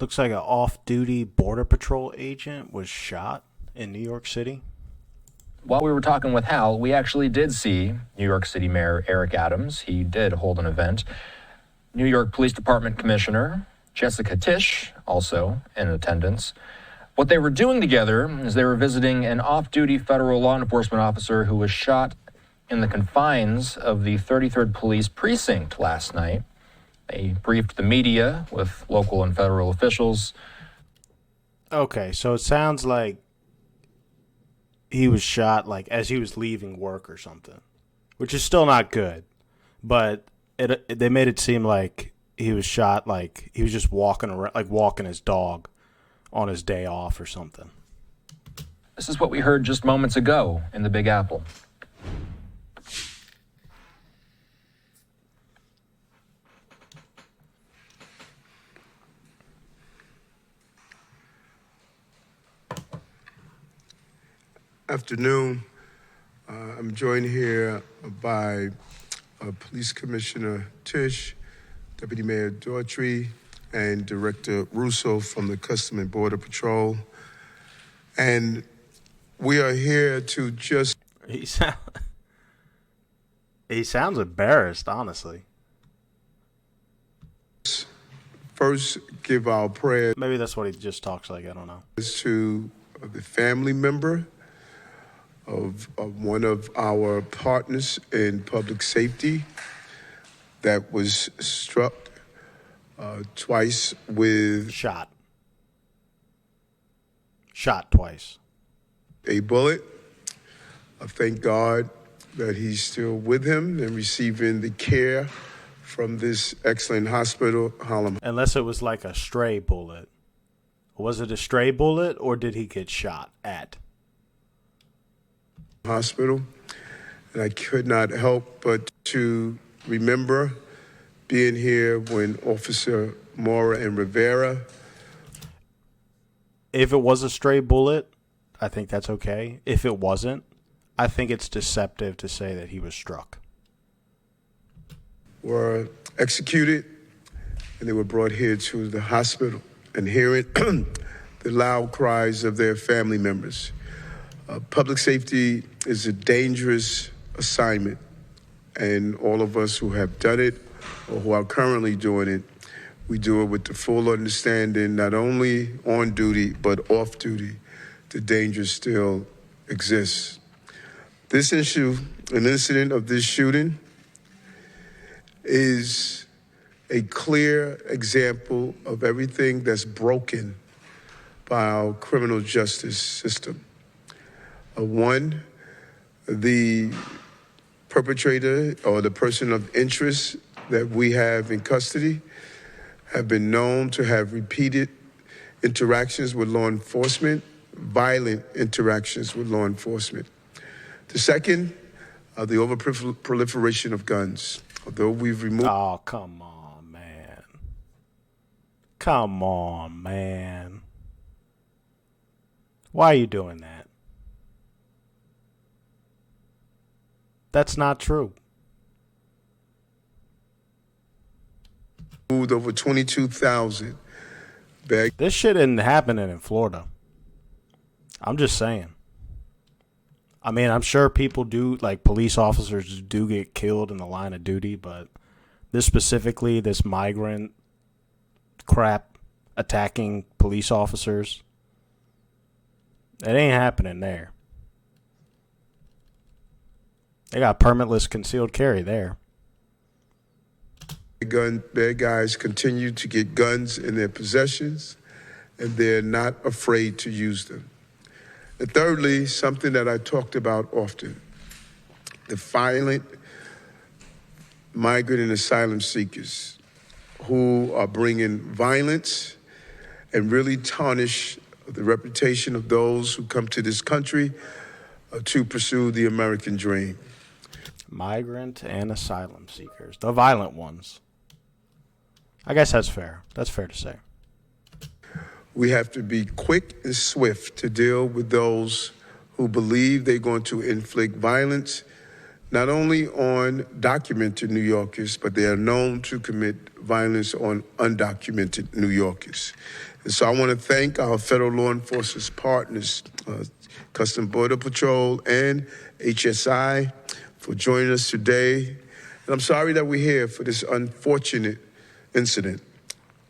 Looks like an off-duty Border Patrol agent was shot in New York City. While we were talking with Hal, we actually did see New York City Mayor Eric Adams. He did hold an event. New York Police Department Commissioner Jessica Tisch, also in attendance. What they were doing together is they were visiting an off-duty federal law enforcement officer who was shot in the confines of the 33rd Police Precinct last night. They briefed the media with local and federal officials. Okay, so it sounds like he was shot like as he was leaving work or something, which is still not good. But they made it seem like he was shot like he was just walking around, like walking his dog on his day off or something. This is what we heard just moments ago in the Big Apple. Afternoon. I'm joined here by Police Commissioner Tisch, Deputy Mayor Daughtry, and Director Russo from the Customs and Border Patrol. And we are here to just... He sounds embarrassed, honestly. First, give our prayers... Maybe that's what he just talks like, I don't know. ...to the family member of one of our partners in public safety that was struck twice with... Shot twice. A bullet. Thank God that he's still with him and receiving the care from this excellent hospital, Harlem. Unless it was like a stray bullet. Was it a stray bullet or did he get shot at? Hospital. And I could not help but to remember being here when Officer Mora and Rivera. If it was a stray bullet, I think that's okay. If it wasn't, I think it's deceptive to say that he was struck. Were executed and they were brought here to the hospital, and hearing the loud cries of their family members. Public safety is a dangerous assignment, and all of us who have done it or who are currently doing it, we do it with the full understanding, not only on duty, but off duty, the danger still exists. This issue, an incident of this shooting, is a clear example of everything that's broken by our criminal justice system. One, the perpetrator or the person of interest that we have in custody have been known to have repeated interactions with law enforcement, violent interactions with law enforcement. The second, the over-proliferation of guns. Although we've removed... Oh, come on, man. Come on, man. Why are you doing that? That's not true. Moved over 22,000 bags. This shit isn't happening in Florida. I'm just saying. I mean, I'm sure people do, like police officers do get killed in the line of duty, but this specifically, this migrant crap attacking police officers, it ain't happening there. They got permitless concealed carry there. Bad guys continue to get guns in their possessions, and they're not afraid to use them. And thirdly, something that I talked about often, the violent migrant and asylum seekers who are bringing violence and really tarnish the reputation of those who come to this country to pursue the American dream. Migrant and asylum seekers, the violent ones. I guess that's fair. That's fair to say. We have to be quick and swift to deal with those who believe they're going to inflict violence, not only on documented New Yorkers, but they are known to commit violence on undocumented New Yorkers. And so I want to thank our federal law enforcement partners, Custom Border Patrol and HSI, for joining us today. And I'm sorry that we're here for this unfortunate incident.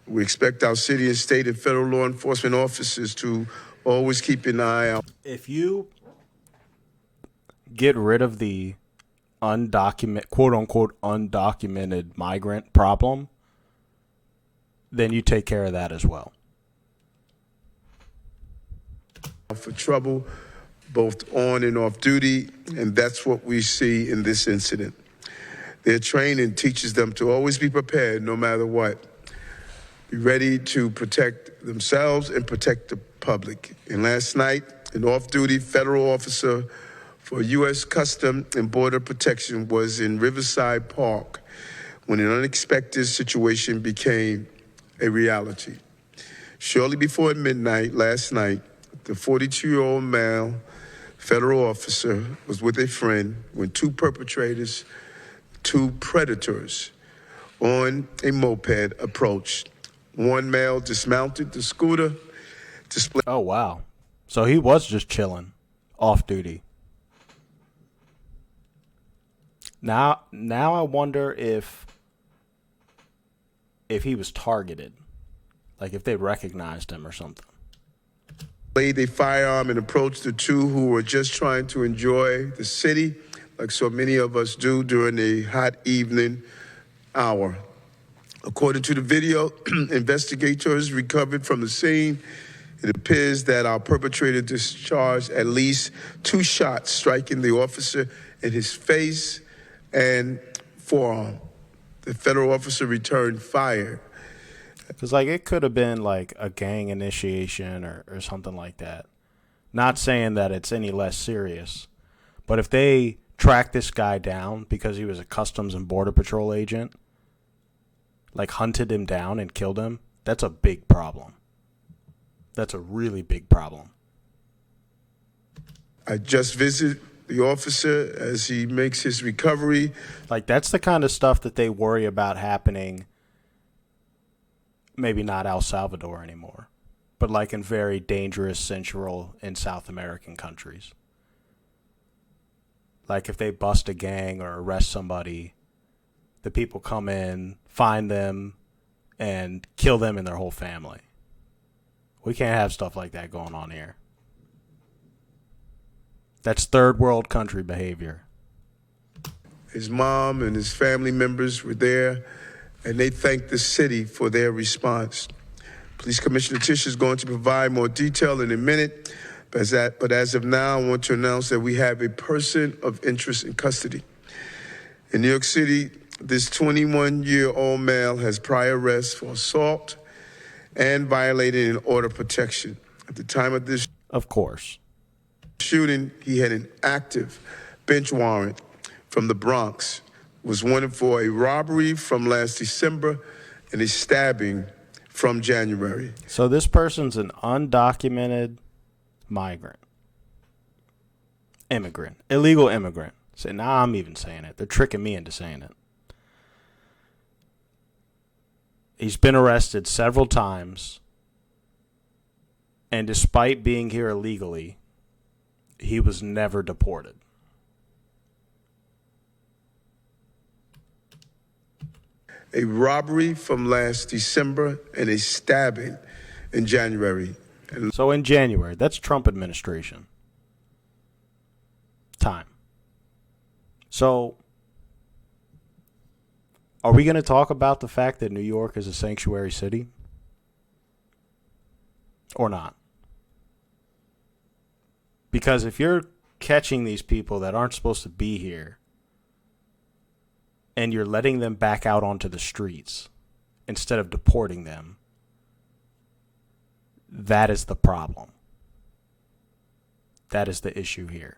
We expect our city and state and federal law enforcement officers to always keep an eye out. If you get rid of the quote unquote undocumented migrant problem, then you take care of that as well. For trouble, both on and off duty, and that's what we see in this incident. Their training teaches them to always be prepared no matter what. Be ready to protect themselves and protect the public. And last night, an off-duty federal officer for U.S. Custom and Border Protection was in Riverside Park when an unexpected situation became a reality. Shortly before midnight last night, the 42-year-old male federal officer was with a friend when two predators on a moped approached. One male dismounted the scooter, displayed. Oh, wow. So he was just chilling off duty. Now I wonder if he was targeted, like if they recognized him or something. Laid a firearm and approached the two who were just trying to enjoy the city, like so many of us do during a hot evening hour. According to the video, investigators recovered from the scene. It appears that our perpetrator discharged at least 2 shots, striking the officer in his face and forearm. The federal officer returned fire. Because, like, it could have been, like, a gang initiation or something like that. Not saying that it's any less serious. But if they tracked this guy down because he was a Customs and Border Patrol agent, like, hunted him down and killed him, that's a big problem. That's a really big problem. I just visited the officer as he makes his recovery. Like, that's the kind of stuff that they worry about happening, maybe not El Salvador anymore, but like in very dangerous Central and South American countries. Like if they bust a gang or arrest somebody, the people come in, find them, and kill them and their whole family. We can't have stuff like that going on here. That's third world country behavior. His mom and his family members were there, and they thanked the city for their response. Police Commissioner Tisch is going to provide more detail in a minute, but as of now, I want to announce that we have a person of interest in custody. In New York City, this 21-year-old male has prior arrests for assault and violating an order of protection. At the time of this shooting, he had an active bench warrant from the Bronx, was wanted for a robbery from last December and a stabbing from January. So this person's an undocumented illegal immigrant. So now I'm even saying it. They're tricking me into saying it. He's been arrested several times, and despite being here illegally, he was never deported. A robbery from last December and a stabbing in January. So in January, that's Trump administration time. So are we going to talk about the fact that New York is a sanctuary city? Or not? Because if you're catching these people that aren't supposed to be here and you're letting them back out onto the streets instead of deporting them, that is the problem. That is the issue here.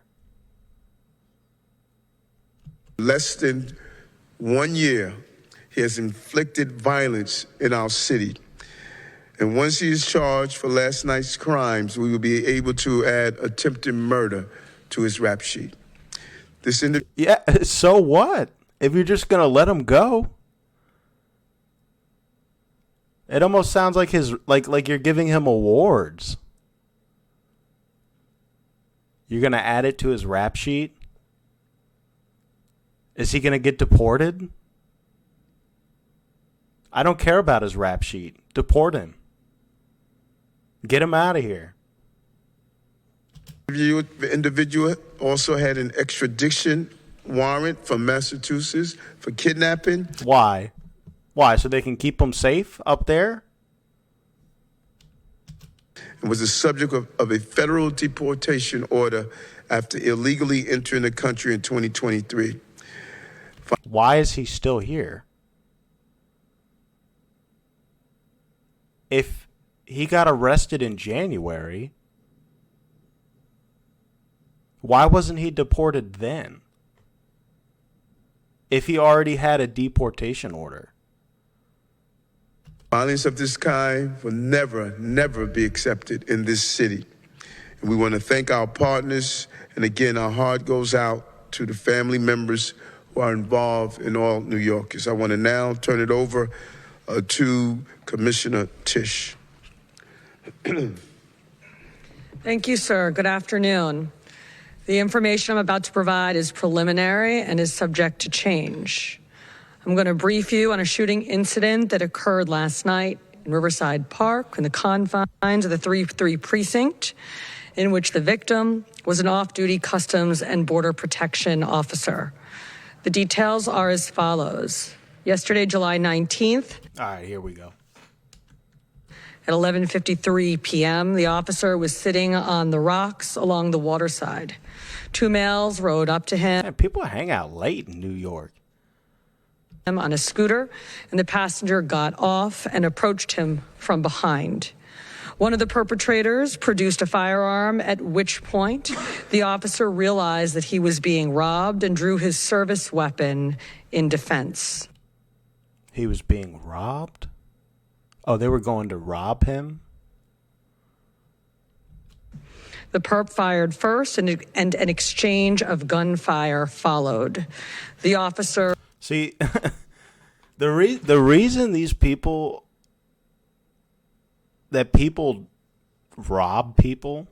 Less than 1 year, he has inflicted violence in our city. And once he is charged for last night's crimes, we will be able to add attempted murder to his rap sheet. This individual. Yeah, so what? If you're just gonna let him go, it almost sounds like like you're giving him awards. You're gonna add it to his rap sheet. Is he gonna get deported? I don't care about his rap sheet. Deport him. Get him out of here. The individual also had an extradition warrant from Massachusetts for kidnapping. Why? Why? So they can keep him safe up there? And was the subject of a federal deportation order after illegally entering the country in 2023. Why is he still here? If he got arrested in January, why wasn't he deported then? If he already had a deportation order. Violence of this kind will never be accepted in this city. And we want to thank our partners. And again, our heart goes out to the family members who are involved in all New Yorkers. I want to now turn it over to Commissioner Tisch. Thank you, sir. Good afternoon. The information I'm about to provide is preliminary and is subject to change. I'm going to brief you on a shooting incident that occurred last night in Riverside Park in the confines of the 3-3 precinct, in which the victim was an off-duty Customs and Border Protection officer. The details are as follows. Yesterday, July 19th. All right, here we go. At 11:53 p.m., the officer was sitting on the rocks along the waterside. Two males rode up to him. Man, people hang out late in New York. On a scooter, and the passenger got off and approached him from behind. One of the perpetrators produced a firearm, at which point the officer realized that he was being robbed and drew his service weapon in defense. He was being robbed? Oh, they were going to rob him? The perp fired first, and an exchange of gunfire followed. The officer... See, the reason these people rob people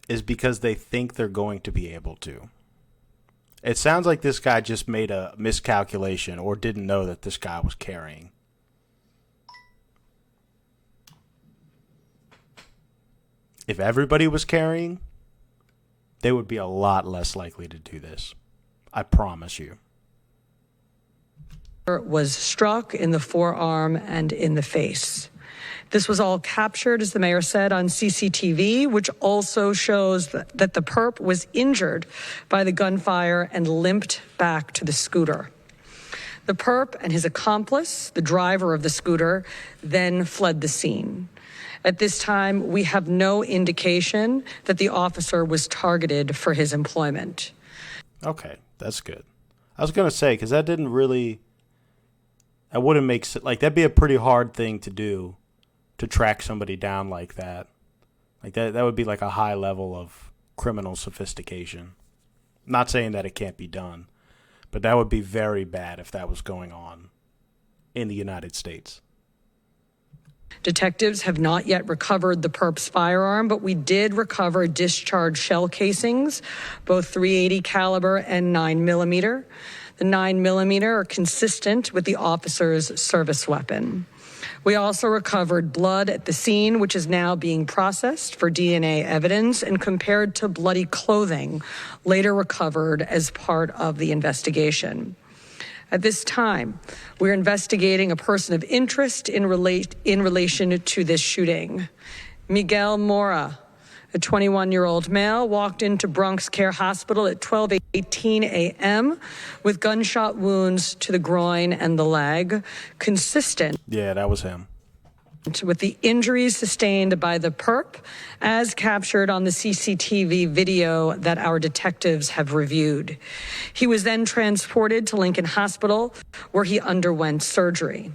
is because they think they're going to be able to. It sounds like this guy just made a miscalculation or didn't know that this guy was carrying. If everybody was carrying, they would be a lot less likely to do this. I promise you. Was struck in the forearm and in the face. This was all captured, as the mayor said, on CCTV, which also shows that the perp was injured by the gunfire and limped back to the scooter. The perp and his accomplice, the driver of the scooter, then fled the scene. At this time, we have no indication that the officer was targeted for his employment. Okay, that's good. I was going to say, because that wouldn't make sense. Like, that'd be a pretty hard thing to do, to track somebody down like that. Like, that would be like a high level of criminal sophistication. Not saying that it can't be done, but that would be very bad if that was going on in the United States. Detectives have not yet recovered the perp's firearm, but we did recover discharged shell casings, both .380 caliber and 9mm. The 9mm are consistent with the officer's service weapon. We also recovered blood at the scene, which is now being processed for DNA evidence and compared to bloody clothing later recovered as part of the investigation. At this time, we're investigating a person of interest in relation to this shooting. Miguel Mora, a 21-year-old male, walked into Bronx Care Hospital at 12:18 a.m. with gunshot wounds to the groin and the leg, consistent. Yeah, that was him. With the injuries sustained by the perp, as captured on the CCTV video that our detectives have reviewed. He was then transported to Lincoln Hospital, where he underwent surgery.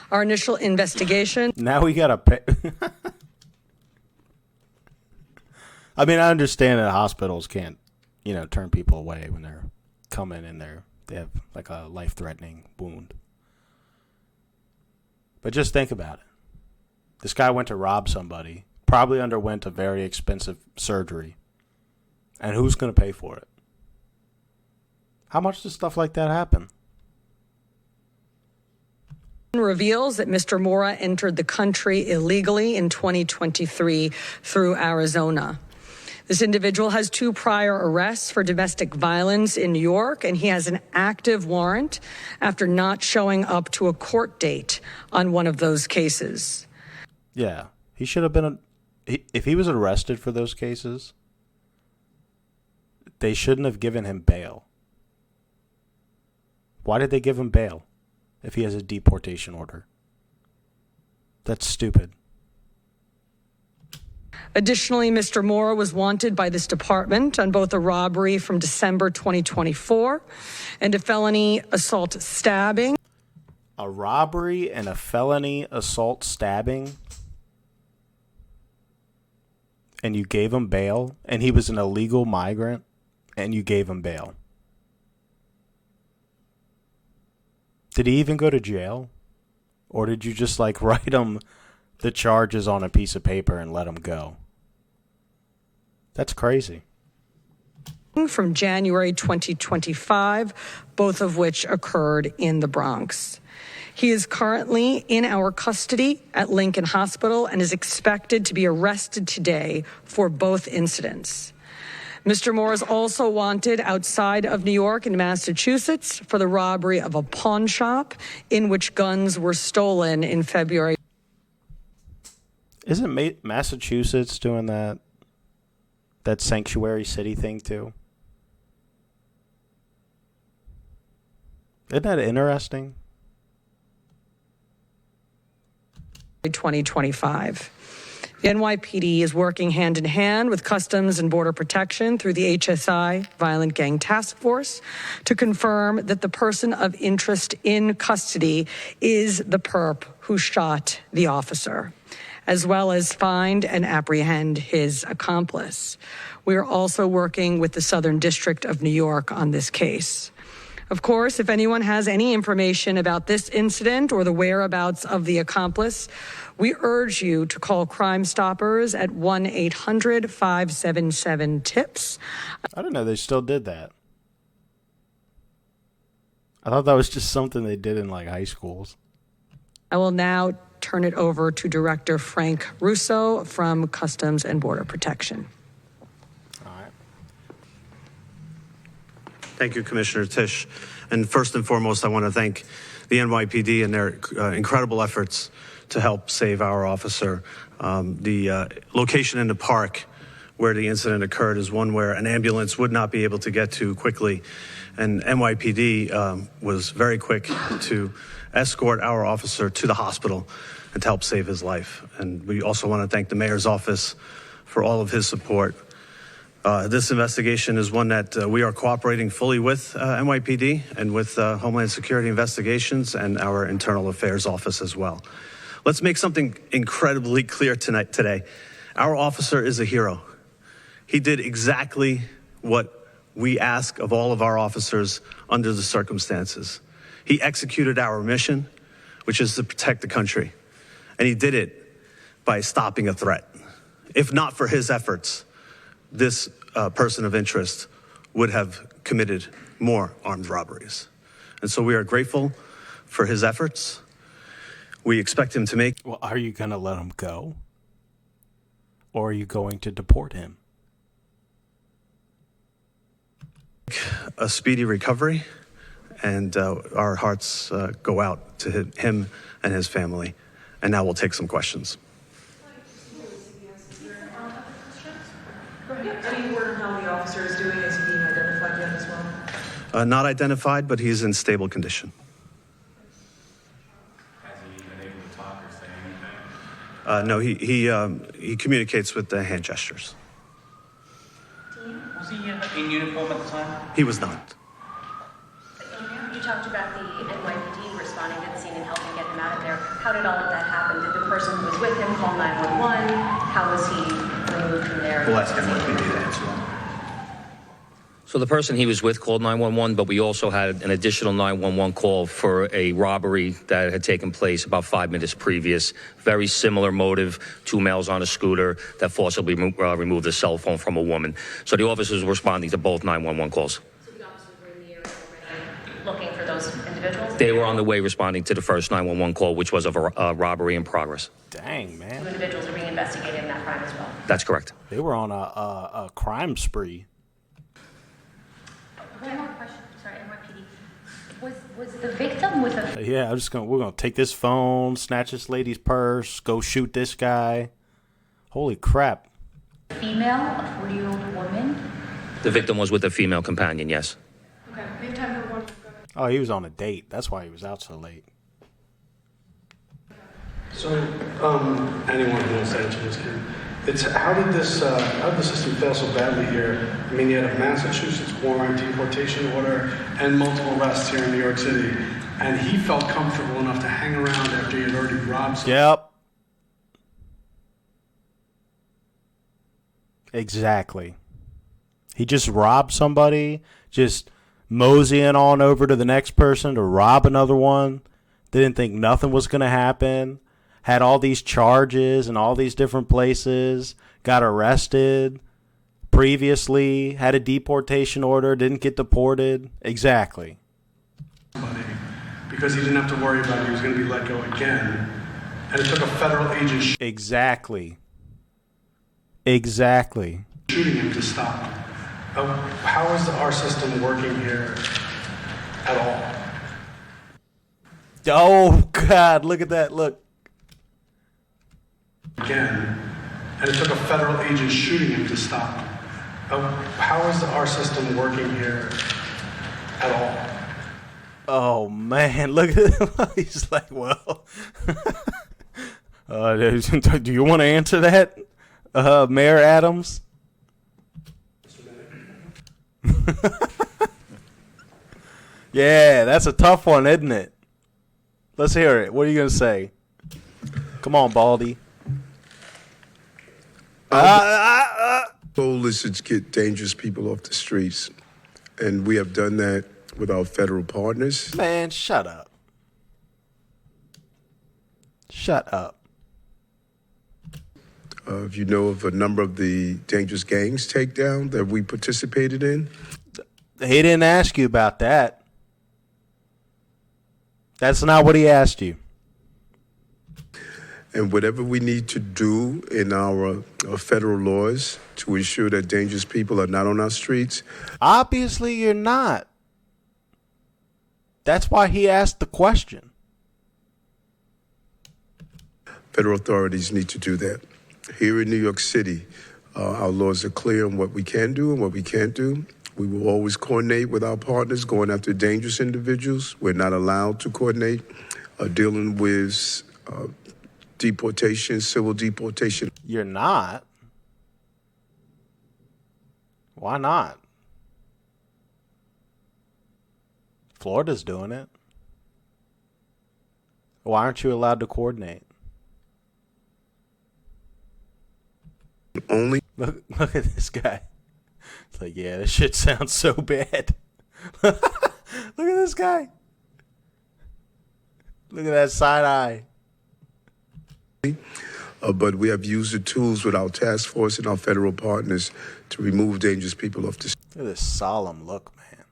Our initial investigation... Now we gotta pay... I mean, I understand that hospitals can't turn people away when they're coming and they have like a life-threatening wound. But just think about it. This guy went to rob somebody, probably underwent a very expensive surgery, and who's going to pay for it? How much does stuff like that happen? Reveals that Mr. Mora entered the country illegally in 2023 through Arizona. This individual has 2 prior arrests for domestic violence in New York, and he has an active warrant after not showing up to a court date on one of those cases. Yeah, he should have been, if he was arrested for those cases, they shouldn't have given him bail. Why did they give him bail if he has a deportation order? That's stupid. Additionally, Mr. Mora was wanted by this department on both a robbery from December 2024 and a felony assault stabbing. A robbery and a felony assault stabbing? And you gave him bail? And he was an illegal migrant? And you gave him bail? Did he even go to jail? Or did you just write him the charges on a piece of paper and let him go? That's crazy. From January 2025, both of which occurred in the Bronx. He is currently in our custody at Lincoln Hospital and is expected to be arrested today for both incidents. Mr. Moore is also wanted outside of New York and Massachusetts for the robbery of a pawn shop in which guns were stolen in February. Isn't Massachusetts doing that sanctuary city thing too? Isn't that interesting? 2025. The NYPD is working hand in hand with Customs and Border Protection through the HSI Violent Gang Task Force to confirm that the person of interest in custody is the perp who shot the officer, as well as find and apprehend his accomplice. We are also working with the Southern District of New York on this case. Of course, if anyone has any information about this incident or the whereabouts of the accomplice, we urge you to call Crime Stoppers at 1-800-577-TIPS. I didn't know they still did that. I thought that was just something they did in high schools. I will now turn it over to Director Frank Russo from Customs and Border Protection. All right. Thank you, Commissioner Tisch. And first and foremost, I want to thank the NYPD and their incredible efforts to help save our officer. The location in the park where the incident occurred is one where an ambulance would not be able to get to quickly. And NYPD was very quick to escort our officer to the hospital and to help save his life. And we also want to thank the mayor's office for all of his support. This investigation is one that we are cooperating fully with NYPD and with Homeland Security Investigations and our Internal Affairs Office as well. Let's make something incredibly clear today. Our officer is a hero. He did exactly what we ask of all of our officers under the circumstances. He executed our mission, which is to protect the country. And he did it by stopping a threat. If not for his efforts, this person of interest would have committed more armed robberies. And so we are grateful for his efforts. We expect him to make... Well, are you going to let him go? Or are you going to deport him? A speedy recovery, and our hearts go out to him and his family. And now we'll take some questions. Any word on how the officer is doing? Is he being identified yet as well? Not identified, but he's in stable condition. Has he been able to talk or say No, anything? he communicates with the hand gestures. Was he in uniform at the time? He was not. You talked about the NYPD responding to the scene and helping get him out of there. How did all of that happen? Did the person who was with him call 911? How was he removed from there? We'll ask NYPD to answer that. So the person he was with called 911, but we also had an additional 911 call for a robbery that had taken place about 5 minutes previous. Very similar motive, 2 males on a scooter that forcibly removed a cell phone from a woman. So the officers were responding to both 911 calls. So the officers were in the area already looking for those individuals? They were on the way responding to the first 911 call, which was of a robbery in progress. Dang, man. 2 individuals are being investigated in that crime as well. That's correct. They were on a crime spree. One more question. Sorry, NYPD. Was the victim with a Yeah, we're gonna take this phone, snatch this lady's purse, go shoot this guy. Holy crap. female, a 40-year-old woman? The victim was with a female companion, yes. Okay, we have time for one. Oh, he was on a date. That's why he was out so late. So, anyone who wants to answer this can. It's how did the system fail so badly here? I mean, you had a Massachusetts warrant, deportation order, and multiple arrests here in New York City, and he felt comfortable enough to hang around after he had already robbed someone. Yep. Exactly. He just robbed somebody, just moseying on over to the next person to rob another one. Didn't think nothing was going to happen. Had all these charges in all these different places. Got arrested previously. Had a deportation order. Didn't get deported. Exactly. Because he didn't have to worry about it. He was going to be let go again. And it took a federal agent Exactly. Exactly. shooting him to stop. How is our system working here at all? Oh, God. Look at that. Look. Again, and it took a federal agent shooting him to stop. How is our system working here at all? Oh, man. Look at him. He's like, well. Do you want to answer that, Mayor Adams? Yeah, that's a tough one, isn't it? Let's hear it. What are you going to say? Come on, Baldy. Goal is to get dangerous people off the streets, and we have done that with our federal partners. Man, shut up. Shut up. If you know of a number of the dangerous gangs takedown that we participated in. He didn't ask you about that. That's not what he asked you. And whatever we need to do in our federal laws to ensure that dangerous people are not on our streets. Obviously, you're not. That's why he asked the question. Federal authorities need to do that. Here in New York City, our laws are clear on what we can do and what we can't do. We will always coordinate with our partners going after dangerous individuals. We're not allowed to coordinate dealing with deportation, civil deportation. You're not? Why not? Florida's doing it. Why aren't you allowed to coordinate? Only Look at this guy. It's like, yeah, this shit sounds so bad. Look at this guy. Look at that side eye. but we have used the tools with our task force and our federal partners to remove dangerous people off the Look at this solemn look, man.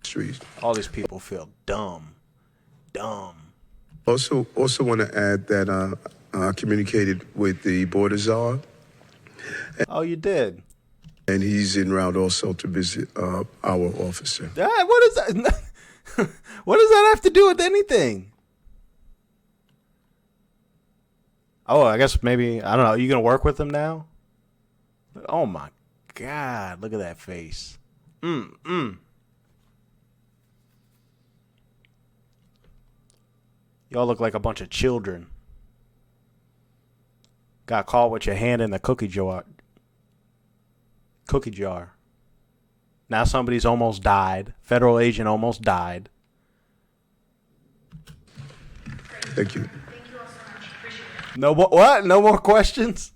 street. All these people feel dumb. Dumb. Also want to add that I communicated with the border czar. Oh, you did? And he's en route also to visit our officer. What is that? What does that have to do with anything? Oh, I guess maybe, I don't know. Are you going to work with him now? Oh, my God. Look at that face. Y'all look like a bunch of children. Got caught with your hand in the cookie jar. Now somebody's almost died. Federal agent almost died. Thank you. Thank you all so much. Appreciate it. No more, what? No more questions?